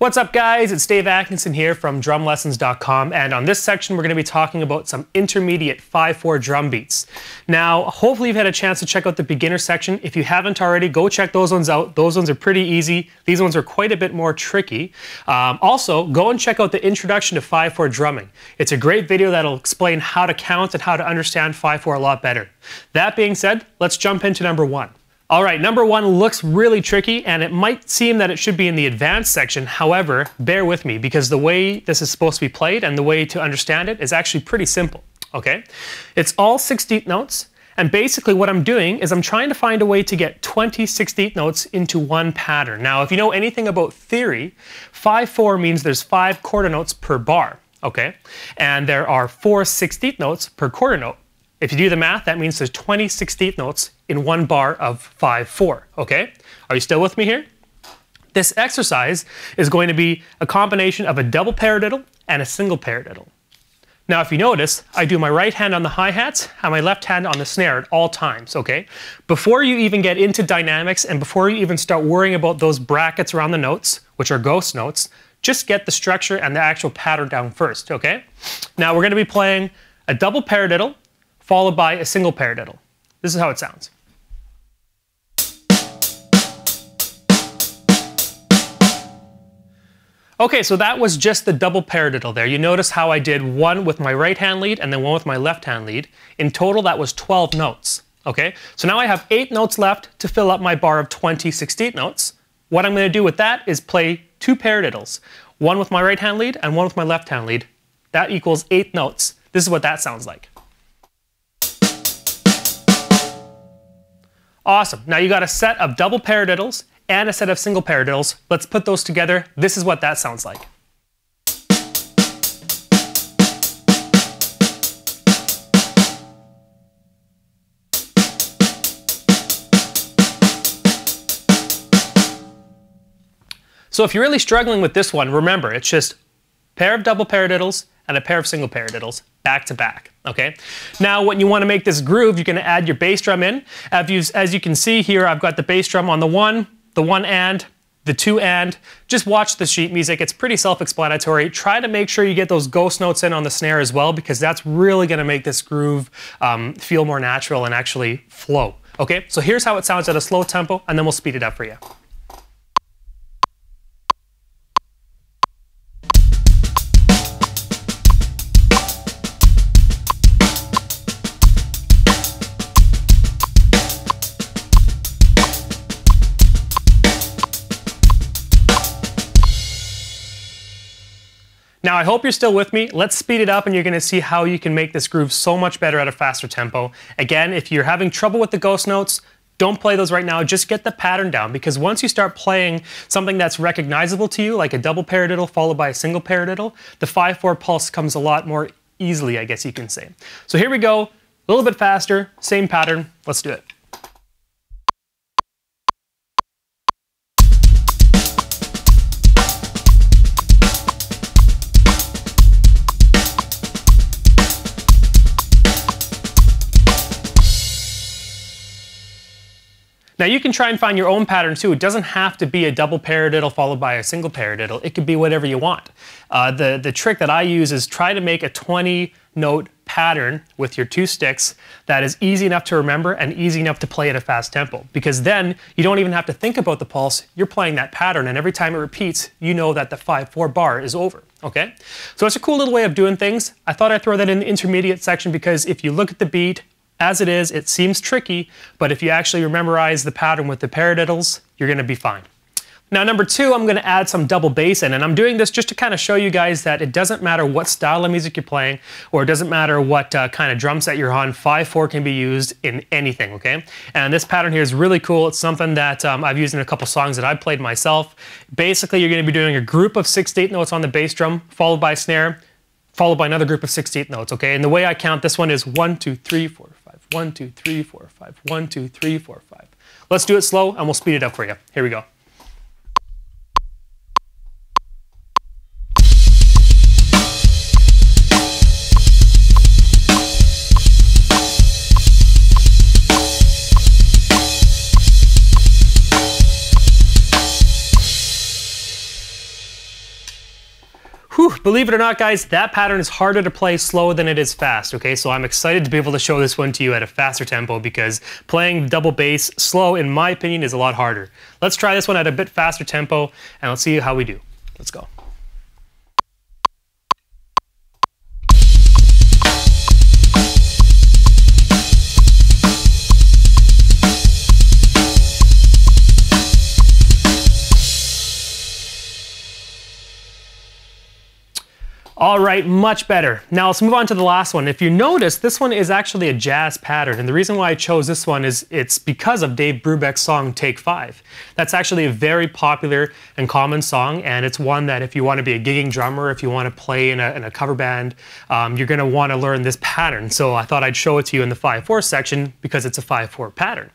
What's up guys, it's Dave Atkinson here from drumlessons.com, and on this section we're going to be talking about some intermediate 5/4 drum beats. Now hopefully you've had a chance to check out the beginner section. If you haven't already, go check those ones out. Those ones are pretty easy. These ones are quite a bit more tricky. Also, go and check out the introduction to 5/4 drumming. It's a great video that'll explain how to count and how to understand 5/4 a lot better. That being said, let's jump into number one. All right, number one looks really tricky, and it might seem that it should be in the advanced section. However, bear with me, because the way this is supposed to be played and the way to understand it is actually pretty simple, okay? It's all 16th notes, and basically what I'm doing is I'm trying to find a way to get 20 16th notes into one pattern. Now, if you know anything about theory, 5/4 means there's 5 quarter notes per bar, okay? And there are 4 16th notes per quarter note. If you do the math, that means there's 20 16th notes in one bar of 5/4, okay? Are you still with me here? This exercise is going to be a combination of a double paradiddle and a single paradiddle. Now, if you notice, I do my right hand on the hi-hats and my left hand on the snare at all times, okay? Before you even get into dynamics and before you even start worrying about those brackets around the notes, which are ghost notes, just get the structure and the actual pattern down first, okay? Now, we're going to be playing a double paradiddle followed by a single paradiddle. This is how it sounds. Okay, so that was just the double paradiddle there. You notice how I did one with my right hand lead and then one with my left hand lead. In total, that was 12 notes, okay? So now I have 8 notes left to fill up my bar of 20 16th notes. What I'm gonna do with that is play 2 paradiddles, one with my right hand lead and one with my left hand lead. That equals 8 notes. This is what that sounds like. Awesome. Now you got a set of double paradiddles and a set of single paradiddles. Let's put those together. This is what that sounds like. So if you're really struggling with this one, remember, it's just a pair of double paradiddles and a pair of single paradiddles back to back, okay? Now, when you want to make this groove, you're going to add your bass drum in. As you can see here, I've got the bass drum on the one and, the 2 and. Just watch the sheet music. It's pretty self-explanatory. Try to make sure you get those ghost notes in on the snare as well, because that's really going to make this groove feel more natural and actually flow, okay? So here's how it sounds at a slow tempo, and then we'll speed it up for you. Now, I hope you're still with me. Let's speed it up and you're going to see how you can make this groove so much better at a faster tempo. Again, if you're having trouble with the ghost notes, don't play those right now. Just get the pattern down, because once you start playing something that's recognizable to you, like a double paradiddle followed by a single paradiddle, the 5/4 pulse comes a lot more easily, I guess you can say. So here we go, a little bit faster, same pattern. Let's do it. Now you can try and find your own pattern too. It doesn't have to be a double paradiddle followed by a single paradiddle. It could be whatever you want. The trick that I use is try to make a 20-note pattern with your 2 sticks that is easy enough to remember and easy enough to play at a fast tempo. Because then you don't even have to think about the pulse. You're playing that pattern, and every time it repeats, you know that the 5/4 bar is over, okay? So it's a cool little way of doing things. I thought I'd throw that in the intermediate section because if you look at the beat, as it is, it seems tricky, but if you actually memorize the pattern with the paradiddles, you're going to be fine. Now, number 2, I'm going to add some double bass in, and I'm doing this just to kind of show you guys that it doesn't matter what style of music you're playing, or it doesn't matter what kind of drum set you're on, 5/4 can be used in anything, okay? And this pattern here is really cool. It's something that I've used in a couple songs that I've played myself. Basically, you're going to be doing a group of 6/8 notes on the bass drum, followed by snare, followed by another group of 6/8 notes, okay? And the way I count this one is 1, 2, 3, 4, 5, 1, 2, 3, 4, 5, 1, 2, 3, 4, 5. Let's do it slow and we'll speed it up for you. Here we go. Whew, believe it or not, guys, that pattern is harder to play slow than it is fast, okay? So I'm excited to be able to show this one to you at a faster tempo because playing double bass slow, in my opinion, is a lot harder. Let's try this one at a bit faster tempo, and let's see how we do. Let's go. All right, much better. Now let's move on to the last one. If you notice, this one is actually a jazz pattern. And the reason why I chose this one is it's because of Dave Brubeck's song, Take 5. That's actually a very popular and common song. And it's one that if you want to be a gigging drummer, if you want to play in a cover band, you're going to want to learn this pattern. So I thought I'd show it to you in the 5/4 section because it's a 5/4 pattern.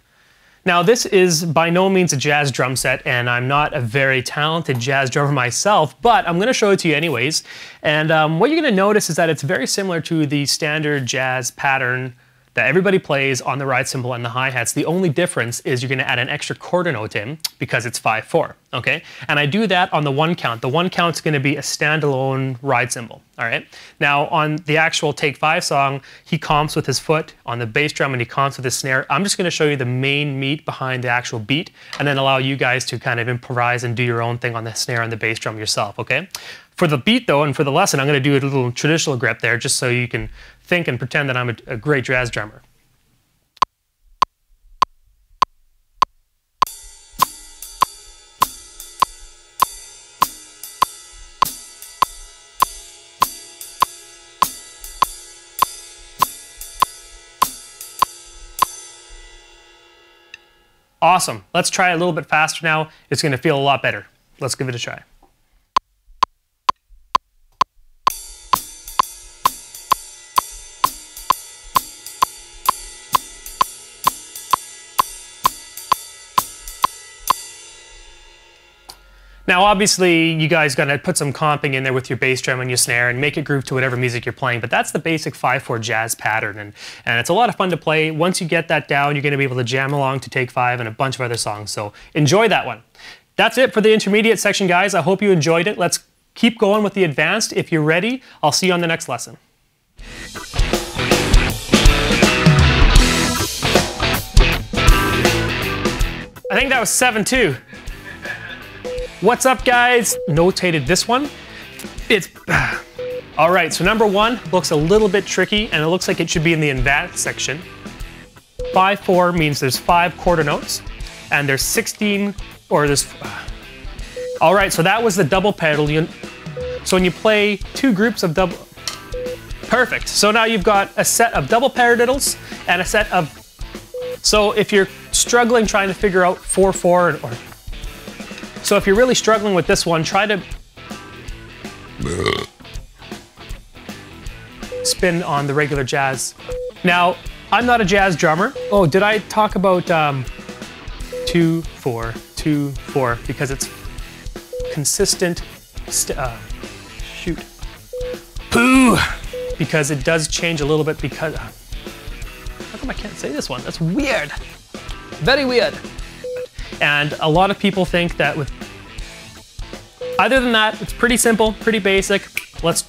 Now this is by no means a jazz drum set, and I'm not a very talented jazz drummer myself, but I'm going to show it to you anyways. And what you're going to notice is that it's very similar to the standard jazz pattern that everybody plays on the ride cymbal and the hi-hats. The only difference is you're going to add an extra quarter note in because it's 5/4, okay? And I do that on the 1 count. The 1 count's going to be a standalone ride cymbal, all right? Now on the actual Take 5 song, he comps with his foot on the bass drum and he comps with his snare. I'm just going to show you the main meat behind the actual beat and then allow you guys to kind of improvise and do your own thing on the snare and the bass drum yourself, okay? For the beat though, and for the lesson, I'm going to do a little traditional grip there just so you can think and pretend that I'm a great jazz drummer. Awesome. Let's try it a little bit faster now. It's going to feel a lot better. Let's give it a try. Now, obviously, you guys gotta put some comping in there with your bass drum and your snare and make it groove to whatever music you're playing, but that's the basic 5/4 jazz pattern, and it's a lot of fun to play. Once you get that down, you're gonna be able to jam along to Take 5 and a bunch of other songs, so enjoy that one. That's it for the intermediate section, guys. I hope you enjoyed it. Let's keep going with the advanced. If you're ready, I'll see you on the next lesson. I think that was 7-2. What's up, guys? Notated this one. It's all right. So number 1 looks a little bit tricky, and it looks like it should be in the advanced section. 5/4 means there's 5 quarter notes, and there's 16, or there's. All right. So that was the double pedal. So when you play 2 groups of double, perfect. So now you've got a set of double paradiddles and a set of. So if you're struggling trying to figure out 4/4 or so if you're really struggling with this one, try to spin on the regular jazz. Now, I'm not a jazz drummer. Oh, did I talk about 2/4, 2/4, because it's consistent, shoot. Pooh! Because it does change a little bit because, how come I can't say this one? That's weird. Very weird. And a lot of people think that with, other than that, it's pretty simple, pretty basic. Let's